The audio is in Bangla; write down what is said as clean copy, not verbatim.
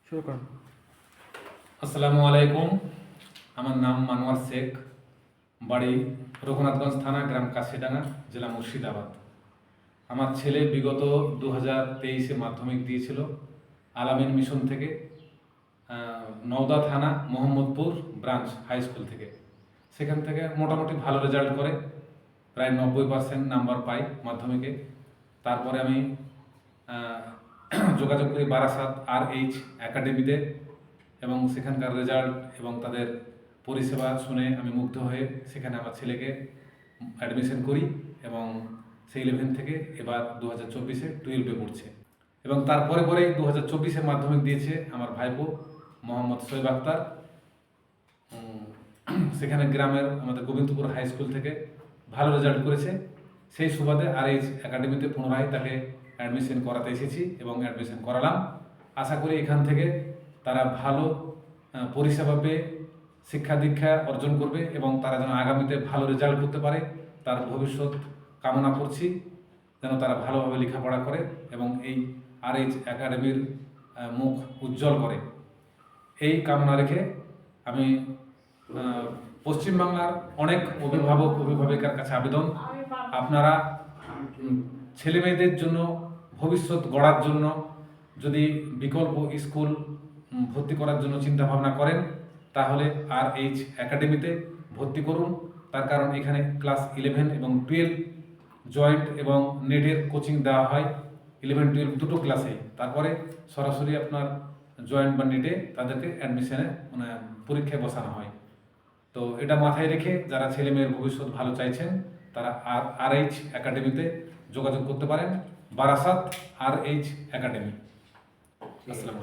শুরু করুন। আসসালামু আলাইকুম। আমার নাম মানোয়ার শেখ, বাড়ি রঘুনাথগঞ্জ থানা, গ্রাম কাশিডাঙ্গা, জেলা মুর্শিদাবাদ। আমার ছেলে বিগত 2023-এ মাধ্যমিক দিয়েছিল আলামিন মিশন থেকে, নওদা থানা মোহাম্মদপুর ব্রাঞ্চ হাই স্কুল থেকে। সেখান থেকে মোটামুটি ভালো রেজাল্ট করে, প্রায় 90% নাম্বার পাই মাধ্যমিকে। তারপরে আমি যোগাযোগ করি বারাসাত RH একাডেমিতে, এবং সেখানকার রেজাল্ট এবং তাদের পরিষেবা শুনে আমি মুগ্ধ হয়ে সেখানে আমার ছেলেকে অ্যাডমিশন করি, এবং সেই 11 থেকে এবার 2024-এ 12-এ পড়ছে। এবং তারপরে পরেই 2024-এ মাধ্যমিক দিয়েছে আমার ভাইপো মোহাম্মদ শোয়েব আক্তার। সেখানে গ্রামের আমাদের গোবিন্দপুর হাই স্কুল থেকে ভালো রেজাল্ট করেছে। সেই সুবাদে RH একাডেমিতে পুনরায় তাকে অ্যাডমিশন করাতে এসেছি এবং অ্যাডমিশন করালাম। আশা করি এখান থেকে তারা ভালো পরিষেবা পেয়ে শিক্ষা দীক্ষা অর্জন করবে এবং তারা যেন আগামীতে ভালো রেজাল্ট করতে পারে, তার ভবিষ্যৎ কামনা করছি। যেন তারা ভালোভাবে লেখাপড়া করে এবং এই RH একাডেমির মুখ উজ্জ্বল করে, এই কামনা রেখে আমি পশ্চিমবাংলার অনেক অভিভাবিকার কাছে আবেদন, আপনারা ছেলে মেয়েদের জন্য ভবিষ্যৎ গড়ার জন্য যদি বিকল্প স্কুল ভর্তি করার জন্য চিন্তা ভাবনা করেন, তাহলে RH একাডেমিতে ভর্তি করুন। তার কারণ এখানে ক্লাস 11 এবং 12 জয়েন্ট এবং নেটের কোচিং দেওয়া হয়, 11-12 দুটো ক্লাসেই। তারপরে সরাসরি আপনার জয়েন্ট বা নেটে তাদেরকে অ্যাডমিশনে পরীক্ষায় বসানো হয়। তো এটা মাথায় রেখে যারা ছেলে মেয়ের ভবিষ্যৎ ভালো চাইছেন তারা RH একাডেমিতে যোগাযোগ করতে পারেন, বারাসাত RH একাডেমি। আসসালামু আলাইকুম।